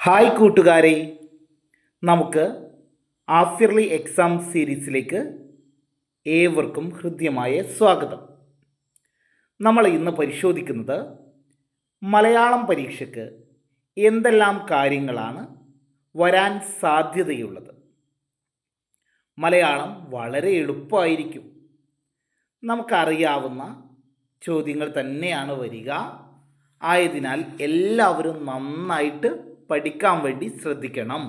Hi കൂട്ടുകാരെ, നമുക്ക് half yearly exam സീരീസിലേക്ക് ഏവർക്കും ഹൃദ്യമായ സ്വാഗതം. നമ്മൾ ഇന്ന് പരിശോധിക്കുന്നത് മലയാളം പരീക്ഷയ്ക്ക് എന്തെല്ലാം കാര്യങ്ങളാണ് വരാൻ സാധ്യതയുള്ളത്. മലയാളം വളരെ എളുപ്പമായിരിക്കും. നമുക്കറിയാവുന്ന ചോദ്യങ്ങൾ തന്നെയാണ് വരിക. ആയതിനാൽ എല്ലാവരും നന്നായിട്ട് പഠിക്കാൻ വേണ്ടി ശ്രദ്ധിക്കണം.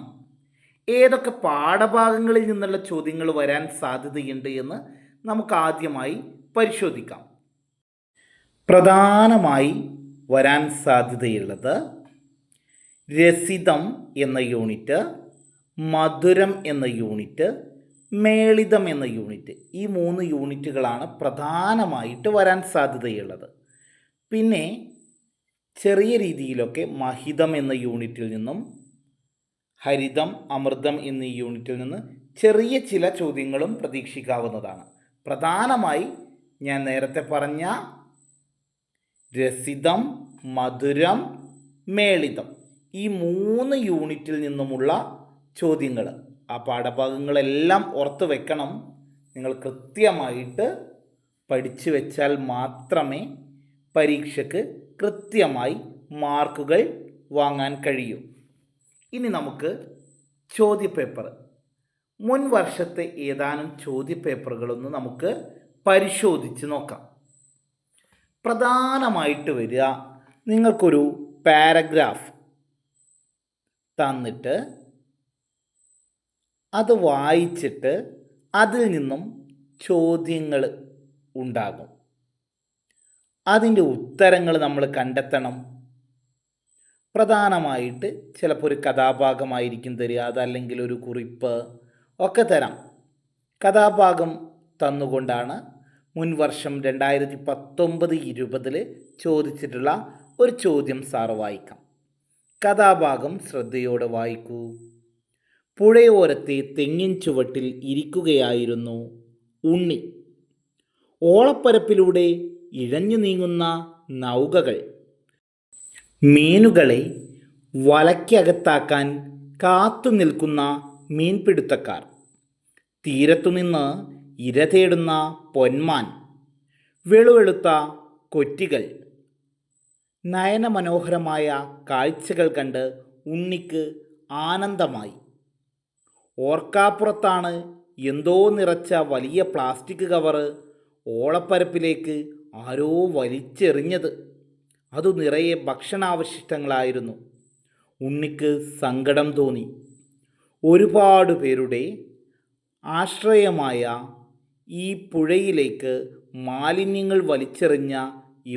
ഏതൊക്കെ പാഠഭാഗങ്ങളിൽ നിന്നുള്ള ചോദ്യങ്ങൾ വരാൻ സാധ്യതയുണ്ട് എന്ന് നമുക്ക് ആദ്യമായി പരിശോധിക്കാം. പ്രധാനമായി വരാൻ സാധ്യതയുള്ളത് രസിതം എന്ന യൂണിറ്റ്, മധുരം എന്ന യൂണിറ്റ്, മേളിതം എന്ന യൂണിറ്റ്. ഈ 3 യൂണിറ്റുകളാണ് പ്രധാനമായിട്ട് വരാൻ സാധ്യതയുള്ളത്. പിന്നെ ചെറിയ രീതിയിലൊക്കെ മഹിതം എന്ന യൂണിറ്റിൽ നിന്നും ഹരിതം, അമൃതം എന്നീ യൂണിറ്റിൽ നിന്ന് ചെറിയ ചില ചോദ്യങ്ങളും പ്രതീക്ഷിക്കാവുന്നതാണ്. പ്രധാനമായി ഞാൻ നേരത്തെ പറഞ്ഞ രസിതം, മധുരം, മേളിതം ഈ 3 യൂണിറ്റിൽ നിന്നുമുള്ള ചോദ്യങ്ങൾ, ആ പാഠഭാഗങ്ങളെല്ലാം ഓർത്ത് വെക്കണം. നിങ്ങൾ കൃത്യമായിട്ട് പഠിച്ചു വെച്ചാൽ മാത്രമേ പരീക്ഷയ്ക്ക് കൃത്യമായി മാർക്കുകൾ വാങ്ങാൻ കഴിയൂ. ഇനി നമുക്ക് ചോദ്യപേപ്പർ, മുൻ വർഷത്തെ ഏതാനും ചോദ്യപേപ്പറുകളൊന്ന് നമുക്ക് പരിശോധിച്ച് നോക്കാം. പ്രധാനമായിട്ട് വരിക, നിങ്ങൾക്കൊരു പാരഗ്രാഫ് തന്നിട്ട് അത് വായിച്ചിട്ട് അതിൽ നിന്നും ചോദ്യങ്ങൾ ഉണ്ടാകും. അതിൻ്റെ ഉത്തരങ്ങൾ നമ്മൾ കണ്ടെത്തണം. പ്രധാനമായിട്ട് ചിലപ്പോൾ ഒരു കഥാഭാഗമായിരിക്കും തരിക, അതല്ലെങ്കിൽ ഒരു കുറിപ്പ് ഒക്കെ തരാം. കഥാഭാഗം തന്നുകൊണ്ടാണ് മുൻവർഷം 2019-20 ചോദിച്ചിട്ടുള്ള ഒരു ചോദ്യം സാറ് വായിക്കാം. കഥാഭാഗം ശ്രദ്ധയോടെ വായിക്കൂ. പുഴയോരത്തെ തെങ്ങിൻ ചുവട്ടിൽ ഇരിക്കുകയായിരുന്നു ഉണ്ണി. ഓളപ്പരപ്പിലൂടെ ഇഴഞ്ഞു നീങ്ങുന്ന നൗകകൾ, മീനുകളെ വലയ്ക്കകത്താക്കാൻ കാത്തു നിൽക്കുന്ന മീൻപിടുത്തക്കാർ, തീരത്തുനിന്ന് ഇര തേടുന്ന പൊന്മാൻ, വെളുവെളുത്ത കൊറ്റികൾ. നയനമനോഹരമായ കാഴ്ചകൾ കണ്ട് ഉണ്ണിക്ക് ആനന്ദമായി. ഓർക്കാപ്പുറത്താണ് എന്തോ നിറച്ച വലിയ പ്ലാസ്റ്റിക് കവറ് ഓളപ്പരപ്പിലേക്ക് ആരോ വലിച്ചെറിഞ്ഞത്. അതു നിറയെ ഭക്ഷണാവശിഷ്ടങ്ങളായിരുന്നു. ഉണ്ണിക്ക് സങ്കടം തോന്നി. ഒരുപാട് പേരുടെ ആശ്രയമായ ഈ പുഴയിലേക്ക് മാലിന്യങ്ങൾ വലിച്ചെറിഞ്ഞ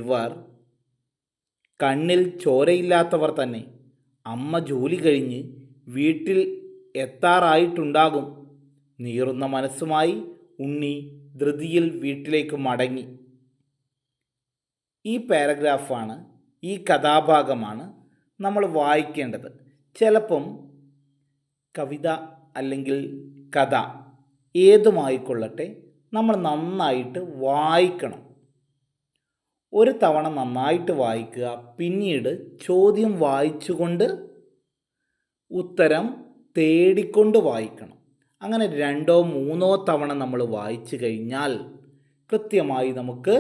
ഇവർ കണ്ണിൽ ചോരയില്ലാത്തവർ തന്നെ. അമ്മ ജോലി കഴിഞ്ഞ് വീട്ടിൽ എത്താറായിട്ടുണ്ടാകും. നീറുന്ന മനസ്സുമായി ഉണ്ണി ധൃതിയിൽ വീട്ടിലേക്ക് മടങ്ങി. ഈ പാരഗ്രാഫാണ്, ഈ കഥാഭാഗമാണ് നമ്മൾ വായിക്കേണ്ടത്. ചിലപ്പം കവിത അല്ലെങ്കിൽ കഥ ഏതുമായിക്കൊള്ളട്ടെ, നമ്മൾ നന്നായിട്ട് വായിക്കണം. ഒരു തവണ നന്നായിട്ട് വായിക്കുക, പിന്നീട് ചോദ്യം വായിച്ചുകൊണ്ട് ഉത്തരം തേടിക്കൊണ്ട് വായിക്കണം. അങ്ങനെ 2-3 തവണ നമ്മൾ വായിച്ചു കഴിഞ്ഞാൽ കൃത്യമായി നമുക്ക്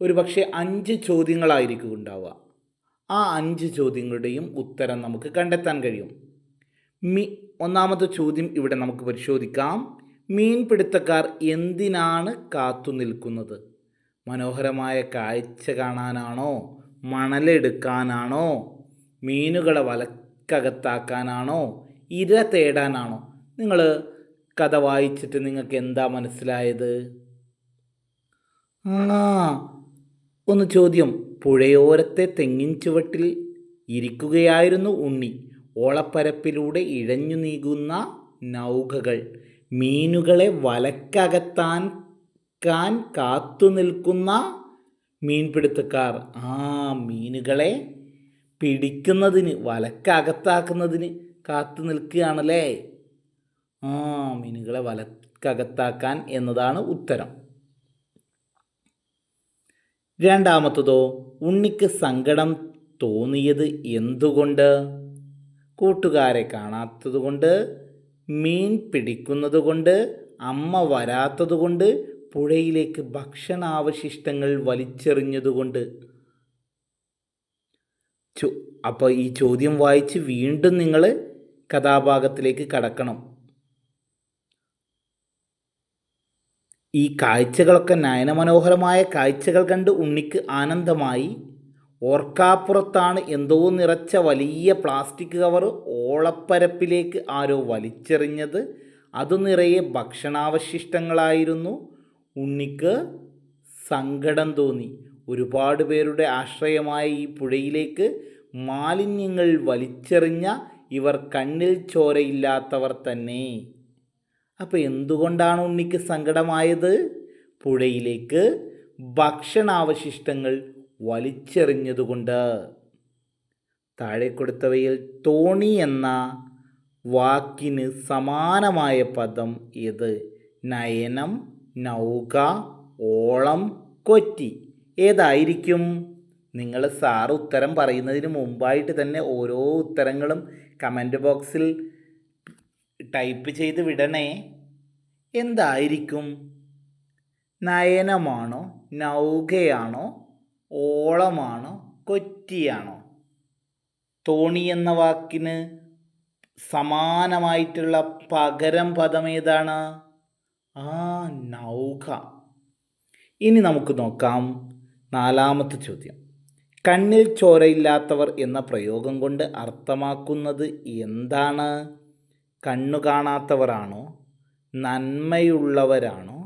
ഒരുപക്ഷെ 5 ചോദ്യങ്ങളായിരിക്കും ഉണ്ടാവുക. ആ 5 ചോദ്യങ്ങളുടെയും ഉത്തരം നമുക്ക് കണ്ടെത്താൻ കഴിയും. ഒന്നാമത്തെ ചോദ്യം ഇവിടെ നമുക്ക് പരിശോധിക്കാം. മീൻപിടുത്തക്കാർ എന്തിനാണ് കാത്തു നിൽക്കുന്നത്? മനോഹരമായ കാഴ്ച കാണാനാണോ? മണലെടുക്കാനാണോ? മീനുകളെ വലക്കകത്താക്കാനാണോ? ഇര തേടാനാണോ? നിങ്ങൾ കഥ വായിച്ചിട്ട് നിങ്ങൾക്ക് എന്താ മനസ്സിലായത്? ഒന്ന് ചോദ്യം. പുഴയോരത്തെ തെങ്ങിൻ ചുവട്ടിൽ ഇരിക്കുകയായിരുന്നു ഉണ്ണി. ഓളപ്പരപ്പിലൂടെ ഇഴഞ്ഞു നീങ്ങുന്ന നൗകകൾ, മീനുകളെ വലക്കകത്താൻ കാത്തു നിൽക്കുന്ന മീൻപിടുത്തക്കാർ. മീനുകളെ പിടിക്കുന്നതിന്, വലക്കകത്താക്കുന്നതിന് കാത്തു നിൽക്കുകയാണല്ലേ. മീനുകളെ വലക്കകത്താക്കാൻ എന്നതാണ് ഉത്തരം. രണ്ടാമത്തതോ, ഉണ്ണിക്ക് സങ്കടം തോന്നിയത് എന്തുകൊണ്ട്? കൂട്ടുകാരെ കാണാത്തതുകൊണ്ട്, മീൻ പിടിക്കുന്നതുകൊണ്ട്, അമ്മ വരാത്തതുകൊണ്ട്, പുഴയിലേക്ക് ഭക്ഷണാവശിഷ്ടങ്ങൾ വലിച്ചെറിഞ്ഞതുകൊണ്ട്. അപ്പോൾ ഈ ചോദ്യം വായിച്ച് വീണ്ടും നിങ്ങൾ കഥാഭാഗത്തിലേക്ക് കടക്കണം. ഈ കാഴ്ചകളൊക്കെ നയനമനോഹരമായ കാഴ്ചകൾ കണ്ട് ഉണ്ണിക്ക് ആനന്ദമായി. ഓർക്കാപ്പുറത്താണ് എന്തോ നിറച്ച വലിയ പ്ലാസ്റ്റിക് കവർ ഓളപ്പരപ്പിലേക്ക് ആരോ വലിച്ചെറിഞ്ഞത്. അതു നിറയെ ഭക്ഷണാവശിഷ്ടങ്ങളായിരുന്നു. ഉണ്ണിക്ക് സങ്കടം തോന്നി. ഒരുപാട് പേരുടെ ആശ്രയമായ ഈ പുഴയിലേക്ക് മാലിന്യങ്ങൾ വലിച്ചെറിഞ്ഞ ഇവർ കണ്ണിൽ ചോരയില്ലാത്തവർ തന്നെ. അപ്പോൾ എന്തുകൊണ്ടാണ് ഉണ്ണിക്ക് സങ്കടമായത്? പുഴയിലേക്ക് ഭക്ഷണാവശിഷ്ടങ്ങൾ വലിച്ചെറിഞ്ഞതുകൊണ്ട്. താഴെ കൊടുത്തവയിൽ തോണി എന്ന വാക്കിന് സമാനമായ പദം ഏത്? നയനം, നൗക, ഓളം, കൊറ്റി. ഏതായിരിക്കും? നിങ്ങൾ സാറ് ഉത്തരം പറയുന്നതിന് മുമ്പായിട്ട് തന്നെ ഓരോ ഉത്തരങ്ങളും കമൻറ്റ് ബോക്സിൽ ടൈപ്പ് ചെയ്ത് വിടണേ. എന്തായിരിക്കും? നയനമാണോ, നൗകയാണോ, ഓളമാണോ, കൊറ്റിയാണോ? തോണി എന്ന വാക്കിന് സമാനമായിട്ടുള്ള പകരം പദം ഏതാണ്? നൗക. ഇനി നമുക്ക് നോക്കാം നാലാമത്തെ ചോദ്യം. കണ്ണിൽ ചോരയില്ലാത്തവർ എന്ന പ്രയോഗം കൊണ്ട് അർത്ഥമാക്കുന്നത് എന്താണ്? കണ്ണു കാണാത്തവരാണോ, നന്മയുള്ളവരാണോ,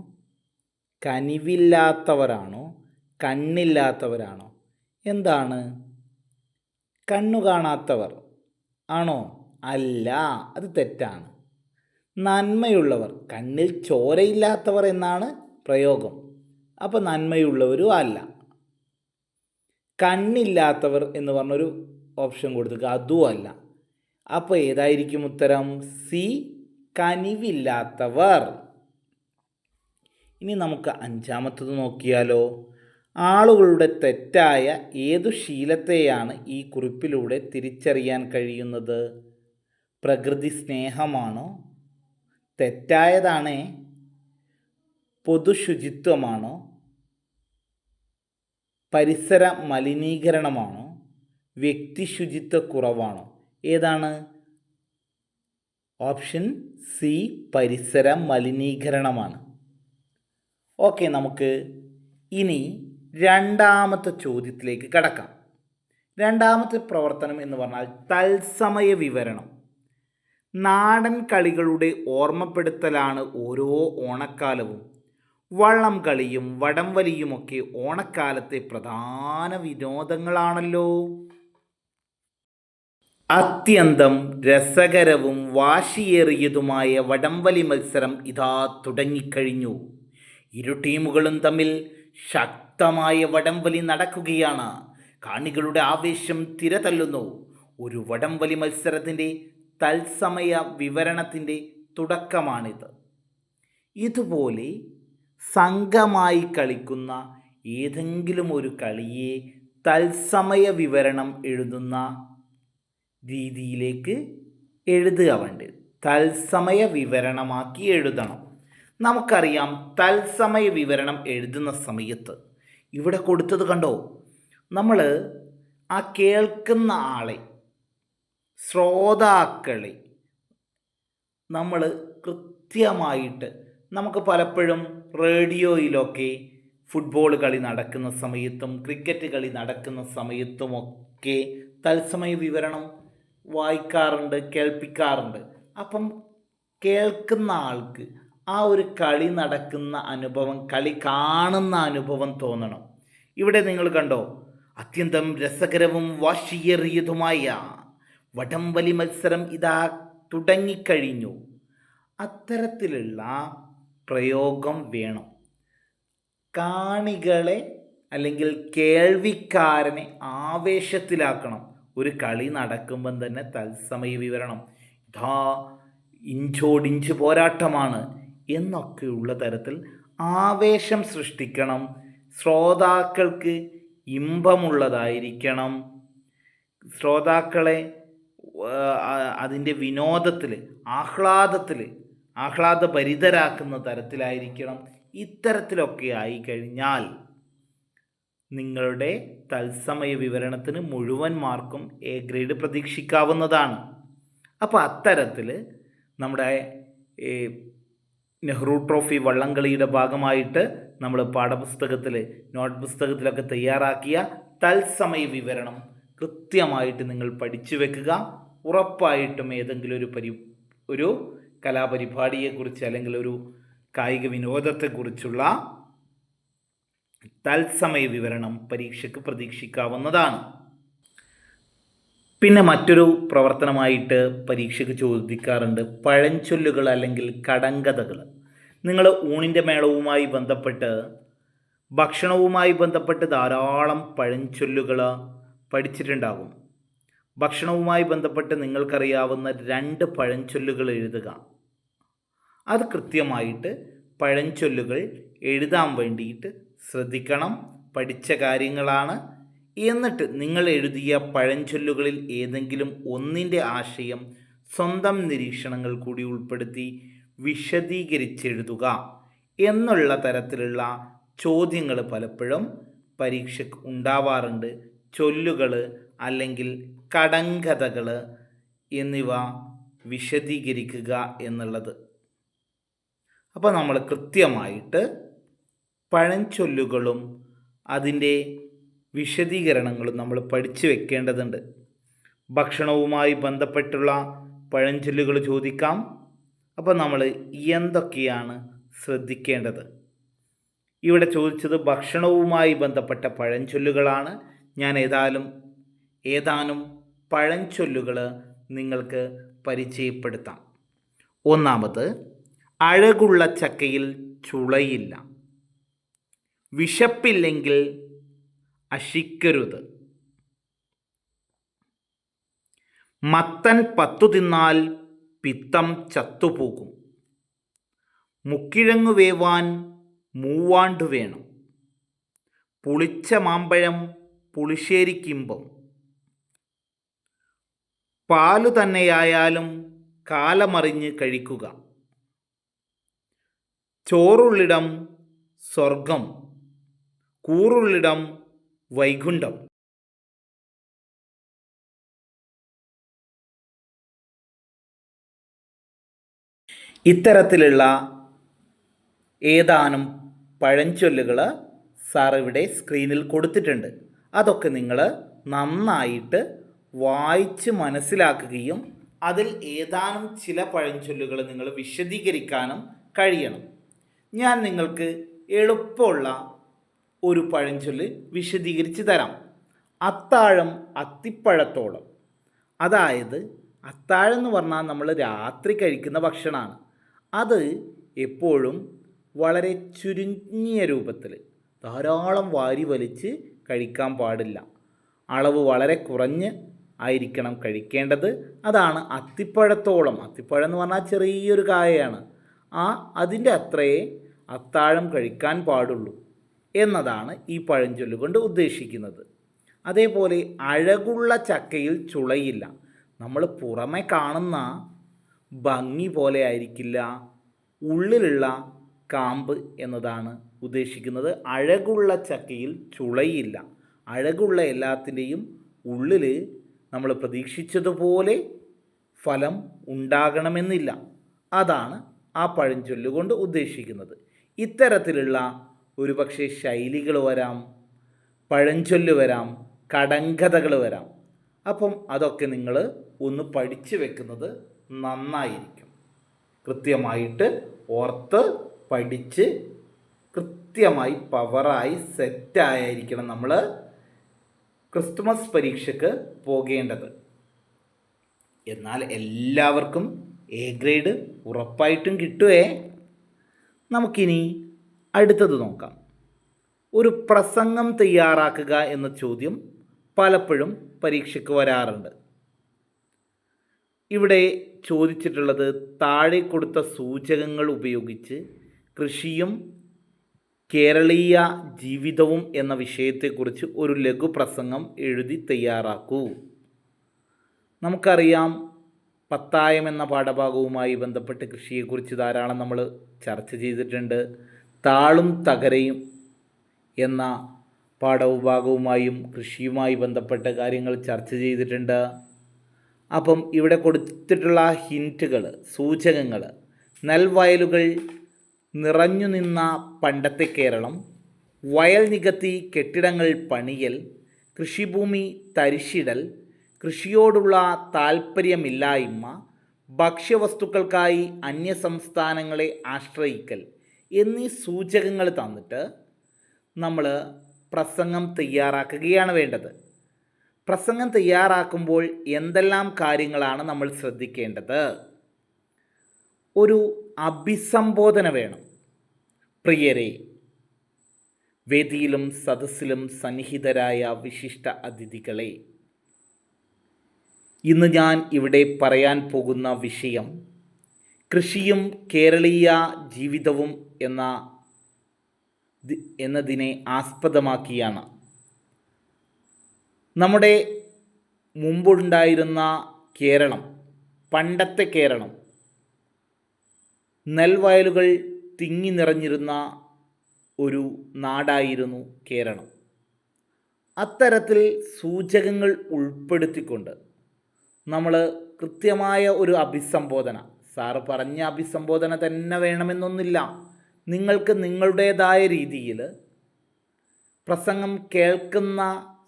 കനിവില്ലാത്തവരാണോ, കണ്ണില്ലാത്തവരാണോ? എന്താണ്? കണ്ണു കാണാത്തവർ ആണോ? അല്ല, അത് തെറ്റാണ്. നന്മയുള്ളവർ, കണ്ണിൽ ചോരയില്ലാത്തവർ എന്നാണ് പ്രയോഗം. അപ്പോൾ നന്മയുള്ളവരും അല്ല. കണ്ണില്ലാത്തവർ എന്ന് പറഞ്ഞൊരു ഓപ്ഷൻ കൊടുക്കുക, അതും അല്ല. അപ്പോൾ ഏതായിരിക്കും ഉത്തരം? സി, കനിവില്ലാത്തവർ. ഇനി നമുക്ക് അഞ്ചാമത്തത് നോക്കിയാലോ. ആളുകളുടെ തെറ്റായ ഏതു ശീലത്തെയാണ് ഈ കുറിപ്പിലൂടെ തിരിച്ചറിയാൻ കഴിയുന്നത്? പ്രകൃതി സ്നേഹമാണോ? തെറ്റായതാണേ. പൊതുശുചിത്വമാണോ? പരിസര മലിനീകരണമാണോ? വ്യക്തിശുചിത്വക്കുറവാണോ? ഏതാണ്? ഓപ്ഷൻ സി, പരിസര മലിനീകരണമാണ്. ഓക്കെ, നമുക്ക് ഇനി രണ്ടാമത്തെ ചോദ്യത്തിലേക്ക് കടക്കാം. രണ്ടാമത്തെ പ്രവർത്തനം എന്ന് പറഞ്ഞാൽ തത്സമയ വിവരണം. നാടൻ കളികളുടെ ഓർമ്മപ്പെടുത്തലാണ് ഓരോ ഓണക്കാലവും. വള്ളം കളിയും വടംവലിയുമൊക്കെ ഓണക്കാലത്തെ പ്രധാന വിനോദങ്ങളാണല്ലോ. അത്യന്തം രസകരവും വാശിയേറിയതുമായ വടംവലി മത്സരം ഇതാ തുടങ്ങിക്കഴിഞ്ഞു. ഇരു ടീമുകളും തമ്മിൽ ശക്തമായ വടംവലി നടക്കുകയാണ്. കാണികളുടെ ആവേശം തിരതല്ലുന്നു. ഒരു വടംവലി മത്സരത്തിൻ്റെ തത്സമയ വിവരണത്തിൻ്റെ തുടക്കമാണിത്. ഇതുപോലെ സംഘമായി കളിക്കുന്ന ഏതെങ്കിലും ഒരു കളിയെ തത്സമയ വിവരണം എഴുതുന്ന രീതിയിലേക്ക് എഴുതുക വേണ്ടത്. തത്സമയ വിവരണമാക്കി എഴുതണം. നമുക്കറിയാം, തത്സമയ വിവരണം എഴുതുന്ന സമയത്ത് ഇവിടെ കൊടുത്തത് കണ്ടോ, നമ്മൾ ആ കേൾക്കുന്ന ആളെ, ശ്രോതാക്കളെ നമ്മൾ കൃത്യമായിട്ട്, നമുക്ക് പലപ്പോഴും റേഡിയോയിലൊക്കെ ഫുട്ബോൾ കളി നടക്കുന്ന സമയത്തും ക്രിക്കറ്റ് കളി നടക്കുന്ന സമയത്തുമൊക്കെ തത്സമയ വിവരണം വായിക്കാറുണ്ട്, കേൾപ്പിക്കാറുണ്ട്. അപ്പം കേൾക്കുന്ന ആൾക്ക് ആ ഒരു കളി നടക്കുന്ന അനുഭവം, കളി കാണുന്ന അനുഭവം തോന്നണം. ഇവിടെ നിങ്ങൾ കണ്ടോ, അത്യന്തം രസകരവും വാശിയേറിയതുമായ വടംവലി മത്സരം ഇതാ തുടങ്ങിക്കഴിഞ്ഞു. അത്തരത്തിലുള്ള പ്രയോഗം വേണം. കാണികളെ അല്ലെങ്കിൽ കേൾവിക്കാരനെ ആവേശത്തിലാക്കണം. ഒരു കളി നടക്കുമ്പം തന്നെ തത്സമയ വിവരണം, ഇതാ ഇഞ്ചോടിഞ്ച് പോരാട്ടമാണ് എന്നൊക്കെയുള്ള തരത്തിൽ ആവേശം സൃഷ്ടിക്കണം. ശ്രോതാക്കൾക്ക് ഇമ്പമുള്ളതായിരിക്കണം. ശ്രോതാക്കളെ അതിൻ്റെ വിനോദത്തിൽ, ആഹ്ലാദഭരിതരാക്കുന്ന തരത്തിലായിരിക്കണം. ഇത്തരത്തിലൊക്കെ ആയിക്കഴിഞ്ഞാൽ നിങ്ങളുടെ തത്സമയ വിവരണത്തിന് മുഴുവൻ മാർക്കും എ ഗ്രേഡ് പ്രതീക്ഷിക്കാവുന്നതാണ്. അപ്പോൾ അത്തരത്തിൽ നമ്മുടെ നെഹ്റു ട്രോഫി വള്ളംകളിയുടെ ഭാഗമായിട്ട് നമ്മൾ പാഠപുസ്തകത്തിൽ, നോട്ട് പുസ്തകത്തിലൊക്കെ തയ്യാറാക്കിയ തത്സമയ വിവരണം കൃത്യമായിട്ട് നിങ്ങൾ പഠിച്ചു വെക്കുക. ഉറപ്പായിട്ടും ഏതെങ്കിലും ഒരു കലാപരിപാടിയെക്കുറിച്ച് അല്ലെങ്കിൽ ഒരു കായിക വിനോദത്തെക്കുറിച്ചുള്ള തത്സമയ വിവരണം പരീക്ഷയ്ക്ക് പ്രതീക്ഷിക്കാവുന്നതാണ്. പിന്നെ മറ്റൊരു പ്രവർത്തനമായിട്ട് പരീക്ഷയ്ക്ക് ചോദിക്കാറുണ്ട് പഴഞ്ചൊല്ലുകൾ അല്ലെങ്കിൽ കടങ്കഥകൾ. നിങ്ങൾ ഊണിൻ്റെ മേളവുമായി ബന്ധപ്പെട്ട്, ഭക്ഷണവുമായി ബന്ധപ്പെട്ട് ധാരാളം പഴഞ്ചൊല്ലുകൾ പഠിച്ചിട്ടുണ്ടാകും. ഭക്ഷണവുമായി ബന്ധപ്പെട്ട് നിങ്ങൾക്കറിയാവുന്ന 2 പഴഞ്ചൊല്ലുകൾ എഴുതുക. അത് കൃത്യമായിട്ട് പഴഞ്ചൊല്ലുകൾ എഴുതാൻ വേണ്ടിയിട്ട് ശ്രദ്ധിക്കണം. പഠിച്ച കാര്യങ്ങളാണ്. എന്നിട്ട് നിങ്ങൾ എഴുതിയ പഴഞ്ചൊല്ലുകളിൽ ഏതെങ്കിലും ഒന്നിൻ്റെ ആശയം സ്വന്തം നിരീക്ഷണങ്ങൾ കൂടി ഉൾപ്പെടുത്തി വിശദീകരിച്ചെഴുതുക എന്നുള്ള തരത്തിലുള്ള ചോദ്യങ്ങൾ പലപ്പോഴും പരീക്ഷയ്ക്ക് ഉണ്ടാവാറുണ്ട്. ചൊല്ലുകൾ അല്ലെങ്കിൽ കടങ്കഥകൾ എന്നിവ വിശദീകരിക്കുക എന്നുള്ളത്. അപ്പോൾ നമ്മൾ കൃത്യമായിട്ട് പഴഞ്ചൊല്ലുകളും അതിൻ്റെ വിശദീകരണങ്ങളും നമ്മൾ പഠിച്ചു വെക്കേണ്ടതുണ്ട്. ഭക്ഷണവുമായി ബന്ധപ്പെട്ടുള്ള പഴഞ്ചൊല്ലുകൾ ചോദിക്കാം. അപ്പോൾ നമ്മൾ എന്തൊക്കെയാണ് ശ്രദ്ധിക്കേണ്ടത്? ഇവിടെ ചോദിച്ചത് ഭക്ഷണവുമായി ബന്ധപ്പെട്ട പഴഞ്ചൊല്ലുകളാണ്. ഞാൻ ഏതാനും പഴഞ്ചൊല്ലുകൾ നിങ്ങൾക്ക് പരിചയപ്പെടുത്താം. ഒന്നാമത്, അഴകുള്ള ചക്കയിൽ ചുളയില്ല, വിശപ്പില്ലെങ്കിൽ അശിക്കരുത്, മത്തൻ 10 തിന്നാൽ പിത്തം ചത്തുപോകും, മുക്കിഴങ്ങു വേവാൻ മൂവാണ്ടു വേണം, പുളിച്ച മാമ്പഴം പുളിശ്ശേരിക്കിമ്പം, പാലു തന്നെയായാലും കാലമറിഞ്ഞ് കഴിക്കുക, ചോറുള്ളിടം സ്വർഗം, കൂറുള്ളിടം വൈകുണ്ഠം. ഇത്തരത്തിലുള്ള ഏതാനും പഴഞ്ചൊല്ലുകൾ സാർ ഇവിടെ സ്ക്രീനിൽ കൊടുത്തിട്ടുണ്ട്. അതൊക്കെ നിങ്ങൾ നന്നായിട്ട് വായിച്ച് മനസ്സിലാക്കുകയും അതിൽ ഏതാനും ചില പഴഞ്ചൊല്ലുകൾ നിങ്ങൾ വിശദീകരിക്കാനും കഴിയണം. ഞാൻ നിങ്ങൾക്ക് എളുപ്പമുള്ള ഒരു പഴഞ്ചൊല്ല് വിശദീകരിച്ച് തരാം. അത്താഴം അത്തിപ്പഴത്തോളം. അതായത് അത്താഴം എന്ന് പറഞ്ഞാൽ നമ്മൾ രാത്രി കഴിക്കുന്ന ഭക്ഷണമാണ്. അത് എപ്പോഴും വളരെ ചുരുങ്ങിയ രൂപത്തിൽ, ധാരാളം വാരി വലിച്ച് കഴിക്കാൻ പാടില്ല. അളവ് വളരെ കുറഞ്ഞ് ആയിരിക്കണം കഴിക്കേണ്ടത്. അതാണ് അത്തിപ്പഴത്തോളം. അത്തിപ്പഴം എന്ന് പറഞ്ഞാൽ ചെറിയൊരു കായയാണ്. അതിൻ്റെ അത്രയേ അത്താഴം കഴിക്കാൻ പാടുള്ളൂ എന്നതാണ് ഈ പഴഞ്ചൊല്ല് കൊണ്ട് ഉദ്ദേശിക്കുന്നത്. അതേപോലെ അഴകുള്ള ചക്കയിൽ ചുളയില്ല. നമ്മൾ പുറമെ കാണുന്ന ഭംഗി പോലെ ആയിരിക്കില്ല ഉള്ളിലുള്ള കാമ്പ് എന്നതാണ് ഉദ്ദേശിക്കുന്നത്. അഴകുള്ള ചക്കയിൽ ചുളയില്ല. അഴകുള്ള എല്ലാത്തിൻ്റെയും ഉള്ളിൽ നമ്മൾ പ്രതീക്ഷിച്ചതുപോലെ ഫലം ഉണ്ടാകണമെന്നില്ല. അതാണ് ആ പഴഞ്ചൊല്ല് കൊണ്ട് ഉദ്ദേശിക്കുന്നത്. ഇത്തരത്തിലുള്ള ഒരുപക്ഷെ ശൈലികൾ വരാം, പഴഞ്ചൊല്ല് വരാം, കടങ്കഥകൾ വരാം. അപ്പം അതൊക്കെ നിങ്ങൾ ഒന്ന് പഠിച്ചു വെക്കുന്നത് നന്നായിരിക്കും. കൃത്യമായിട്ട് ഓർത്ത് പഠിച്ച് കൃത്യമായി പവറായി സെറ്റായിരിക്കണം നമ്മൾ ക്രിസ്തുമസ് പരീക്ഷയ്ക്ക് പോകേണ്ടത്. എന്നാൽ എല്ലാവർക്കും എ ഗ്രേഡ് ഉറപ്പായിട്ടും കിട്ടുമേ. നമുക്കിനി അടുത്തത് നോക്കാം. ഒരു പ്രസംഗം തയ്യാറാക്കുക എന്ന ചോദ്യം പലപ്പോഴും പരീക്ഷയ്ക്ക് വരാറുണ്ട്. ഇവിടെ ചോദിച്ചിട്ടുള്ളത് താഴെ കൊടുത്ത സൂചകങ്ങൾ ഉപയോഗിച്ച് കൃഷിയും കേരളീയ ജീവിതവും എന്ന വിഷയത്തെക്കുറിച്ച് ഒരു ലഘുപ്രസംഗം എഴുതി തയ്യാറാക്കൂ. നമുക്കറിയാം, പത്തായം എന്ന പാഠഭാഗവുമായി ബന്ധപ്പെട്ട് കൃഷിയെക്കുറിച്ച് ധാരാളം നമ്മൾ ചർച്ച ചെയ്തിട്ടുണ്ട്. താളും തകരയും എന്ന പാഠഭാഗവുമായും കൃഷിയുമായി ബന്ധപ്പെട്ട കാര്യങ്ങൾ ചർച്ച ചെയ്തിട്ടുണ്ട്. അപ്പം ഇവിടെ കൊടുത്തിട്ടുള്ള ഹിൻറ്റുകൾ, സൂചകങ്ങൾ: നെൽവയലുകൾ നിറഞ്ഞു നിന്ന പണ്ടത്തെ കേരളം, വയൽ നികത്തി കെട്ടിടങ്ങൾ പണിയൽ, കൃഷിഭൂമി തരിശിടൽ, കൃഷിയോടുള്ള താൽപ്പര്യമില്ലായ്മ, ഭക്ഷ്യവസ്തുക്കൾക്കായി അന്യസംസ്ഥാനങ്ങളെ ആശ്രയിക്കൽ എന്നീ സൂചകങ്ങൾ തന്നിട്ട് നമ്മൾ പ്രസംഗം തയ്യാറാക്കുകയാണ് വേണ്ടത്. പ്രസംഗം തയ്യാറാക്കുമ്പോൾ എന്തെല്ലാം കാര്യങ്ങളാണ് നമ്മൾ ശ്രദ്ധിക്കേണ്ടത്? ഒരു അഭിസംബോധന വേണം. പ്രിയരെ, വേദിയിലും സദസ്സിലും സന്നിഹിതരായ വിശിഷ്ട അതിഥികളെ, ഇന്ന് ഞാൻ ഇവിടെ പറയാൻ പോകുന്ന വിഷയം കൃഷിയും കേരളീയ ജീവിതവും എന്നതിനെ ആസ്പദമാക്കിയാണ്. നമ്മുടെ മുമ്പുണ്ടായിരുന്ന കേരളം, പണ്ടത്തെ കേരളം, നെൽവയലുകൾ തിങ്ങി നിറഞ്ഞിരുന്ന ഒരു നാടായിരുന്നു കേരളം. അത്തരത്തിൽ സൂചകങ്ങൾ ഉൾപ്പെടുത്തിക്കൊണ്ട് നമ്മൾ കൃത്യമായ ഒരു അഭിസംബോധന, സാറ് പറഞ്ഞ അഭിസംബോധന തന്നെ വേണമെന്നൊന്നില്ല, നിങ്ങൾക്ക് നിങ്ങളുടേതായ രീതിയിൽ പ്രസംഗം കേൾക്കുന്ന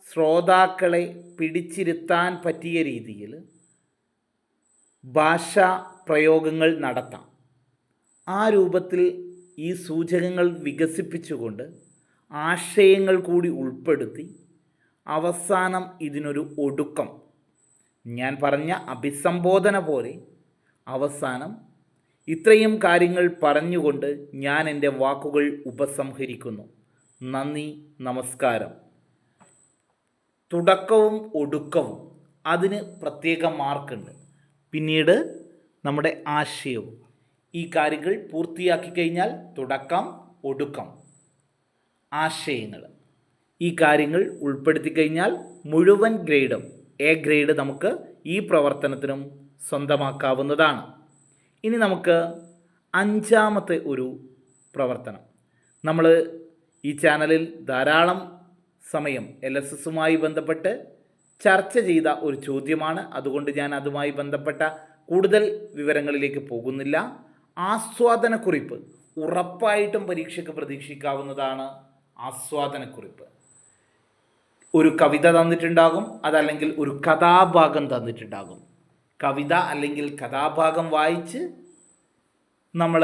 ശ്രോതാക്കളെ പിടിച്ചിരുത്താൻ പറ്റിയ രീതിയിൽ ഭാഷാ പ്രയോഗങ്ങൾ നടത്താം. ആ രൂപത്തിൽ ഈ സൂചകങ്ങൾ വികസിപ്പിച്ചുകൊണ്ട് ആശയങ്ങൾ കൂടി ഉൾപ്പെടുത്തി അവസാനം ഇതിനൊരു ഒടുക്കം, ഞാൻ പറഞ്ഞ അഭിസംബോധന പോലെ അവസാനം ഇത്രയും കാര്യങ്ങൾ പറഞ്ഞുകൊണ്ട് ഞാൻ എൻ്റെ വാക്കുകൾ ഉപസംഹരിക്കുന്നു. നന്ദി, നമസ്കാരം. തുടക്കവും ഒടുക്കവും അതിന് പ്രത്യേക മാർക്കുണ്ട്. പിന്നീട് നമ്മുടെ ആശയവും. ഈ കാര്യങ്ങൾ പൂർത്തിയാക്കി കഴിഞ്ഞാൽ തുടക്കം, ഒടുക്കം, ആശയങ്ങൾ, ഈ കാര്യങ്ങൾ ഉൾപ്പെടുത്തി കഴിഞ്ഞാൽ മുഴുവൻ ഗ്രേഡും, എ ഗ്രേഡ് നമുക്ക് ഈ പ്രവർത്തനത്തിനും സ്വന്തമാക്കാവുന്നതാണ്. ഇനി നമുക്ക് അഞ്ചാമത്തെ ഒരു പ്രവർത്തനം, നമ്മൾ ഈ ചാനലിൽ ധാരാളം സമയം LSSുമായി ബന്ധപ്പെട്ട് ചർച്ച ചെയ്ത ഒരു ചോദ്യമാണ്. അതുകൊണ്ട് ഞാൻ അതുമായി ബന്ധപ്പെട്ട കൂടുതൽ വിവരങ്ങളിലേക്ക് പോകുന്നില്ല. ആസ്വാദനക്കുറിപ്പ് ഉറപ്പായിട്ടും പരീക്ഷയ്ക്ക് പ്രതീക്ഷിക്കാവുന്നതാണ്. ആസ്വാദനക്കുറിപ്പ് ഒരു കവിത തന്നിട്ടുണ്ടാകും, അതല്ലെങ്കിൽ ഒരു കഥാഭാഗം തന്നിട്ടുണ്ടാകും. കവിത അല്ലെങ്കിൽ കഥാഭാഗം വായിച്ച് നമ്മൾ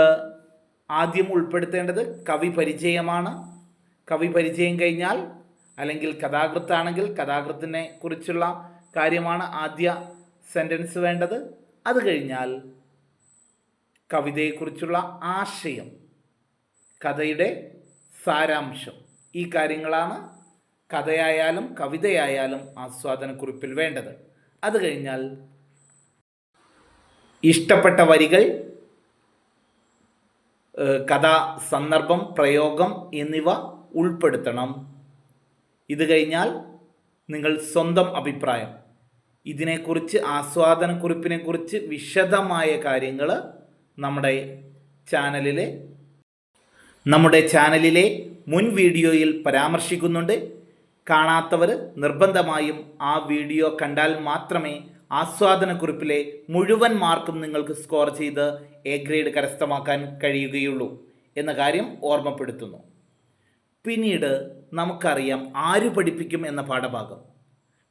ആദ്യം ഉൾപ്പെടുത്തേണ്ടത് കവി പരിചയമാണ്. കവി പരിചയം കഴിഞ്ഞാൽ, അല്ലെങ്കിൽ കഥാകൃത്താണെങ്കിൽ കഥാകൃത്തിനെ കുറിച്ചുള്ള കാര്യമാണ് ആദ്യ സെൻറ്റൻസ് വേണ്ടത്. അത് കഴിഞ്ഞാൽ കവിതയെക്കുറിച്ചുള്ള ആശയം, കഥയുടെ സാരാംശം, ഈ കാര്യങ്ങളാണ് കഥയായാലും കവിതയായാലും ആസ്വാദനക്കുറിപ്പിൽ വേണ്ടത്. അത് കഴിഞ്ഞാൽ ഇഷ്ടപ്പെട്ട വരികൾ, കഥ, സന്ദർഭം, പ്രയോഗം എന്നിവ ഉൾപ്പെടുത്തണം. ഇത് കഴിഞ്ഞാൽ നിങ്ങൾ സ്വന്തം അഭിപ്രായം, ഇതിനെക്കുറിച്ച്, ആസ്വാദനക്കുറിപ്പിനെക്കുറിച്ച് വിശദമായ കാര്യങ്ങൾ നമ്മുടെ ചാനലിലെ മുൻ വീഡിയോയിൽ പരാമർശിക്കുന്നുണ്ട്. കാണാത്തവർ നിർബന്ധമായും ആ വീഡിയോ കണ്ടാൽ മാത്രമേ ആസ്വാദനക്കുറിപ്പിലെ മുഴുവൻ മാർക്കും നിങ്ങൾക്ക് സ്കോർ ചെയ്ത് എ ഗ്രേഡ് കരസ്ഥമാക്കാൻ കഴിയുകയുള്ളൂ എന്ന കാര്യം ഓർമ്മപ്പെടുത്തുന്നു. പിന്നീട് നമുക്കറിയാം, ആര് പഠിപ്പിക്കും എന്ന പാഠഭാഗം.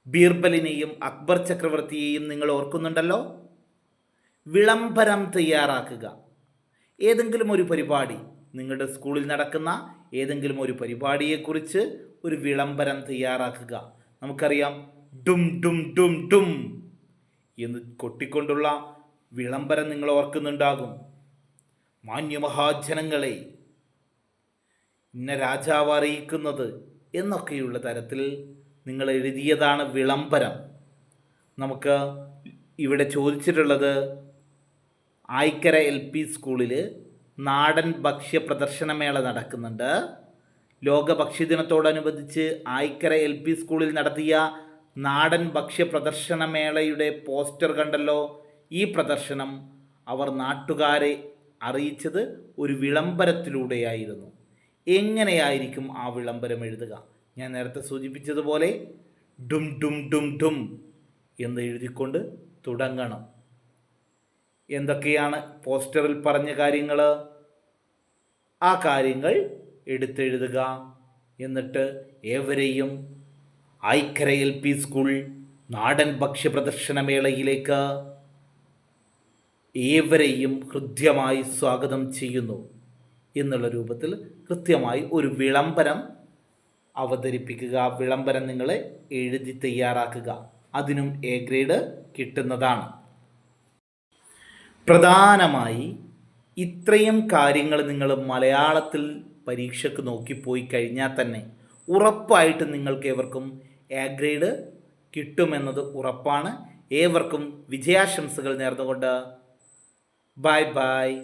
ബീർബലിനെയും അക്ബർ ചക്രവർത്തിയെയും നിങ്ങൾ ഓർക്കുന്നുണ്ടല്ലോ. വിളംബരം തയ്യാറാക്കുക. ഏതെങ്കിലും ഒരു പരിപാടി, നിങ്ങളുടെ സ്കൂളിൽ നടക്കുന്ന ഏതെങ്കിലും ഒരു പരിപാടിയെക്കുറിച്ച് ഒരു വിളംബരം തയ്യാറാക്കുക. നമുക്കറിയാം, ഡും ഡും ഡും ഡും എന്ന് കൊട്ടിക്കൊണ്ടുള്ള വിളംബരം നിങ്ങൾ ഓർക്കുന്നുണ്ടാകും. മാന്യമഹാജനങ്ങളെ, ഇന്ന രാജാവ് അറിയിക്കുന്നത് എന്നൊക്കെയുള്ള തരത്തിൽ നിങ്ങൾ എഴുതിയതാണ് വിളംബരം. നമുക്ക് ഇവിടെ ചോദിച്ചിട്ടുള്ളത്, ആയിക്കര LP സ്കൂളിൽ നാടൻ ഭക്ഷ്യ പ്രദർശനമേള നടക്കുന്നുണ്ട്. ലോക ഭക്ഷ്യദിനത്തോടനുബന്ധിച്ച് ആയിക്കര LP സ്കൂളിൽ നടത്തിയ നാടൻ ഭക്ഷ്യ പ്രദർശനമേളയുടെ പോസ്റ്റർ കണ്ടല്ലോ. ഈ പ്രദർശനം അവർ നാട്ടുകാരെ അറിയിച്ചത് ഒരു വിളംബരത്തിലൂടെയായിരുന്നു. എങ്ങനെയായിരിക്കും ആ വിളംബരം എഴുതുക? ഞാൻ നേരത്തെ സൂചിപ്പിച്ചതുപോലെ ഡും ഡും ഡും ഡും എന്ന് എഴുതിക്കൊണ്ട് തുടങ്ങണം. എന്തൊക്കെയാണ് പോസ്റ്ററിൽ പറഞ്ഞ കാര്യങ്ങൾ? ആ കാര്യങ്ങൾ എടുത്തെഴുതുക. എന്നിട്ട് ഏവരെയും ഐക്കര LP സ്കൂൾ നാടൻ ഭക്ഷ്യ പ്രദർശനമേളയിലേക്ക് ഏവരെയും ഹൃദ്യമായി സ്വാഗതം ചെയ്യുന്നു എന്നുള്ള രൂപത്തിൽ കൃത്യമായി ഒരു വിളംബരം അവതരിപ്പിക്കുക. വിളംബരം നിങ്ങൾ എഴുതി തയ്യാറാക്കുക. അതിനും A ഗ്രേഡ് കിട്ടുന്നതാണ്. പ്രധാനമായി ഇത്രയും കാര്യങ്ങൾ നിങ്ങൾ മലയാളത്തിൽ പരീക്ഷയ്ക്ക് നോക്കിപ്പോയി കഴിഞ്ഞാൽ തന്നെ ഉറപ്പായിട്ടും നിങ്ങൾക്ക് ഏവർക്കും A ഗ്രേഡ് കിട്ടുമെന്നത് ഉറപ്പാണ്. ഏവർക്കും വിജയാശംസകൾ നേർന്നുകൊണ്ട് ബൈ ബൈ.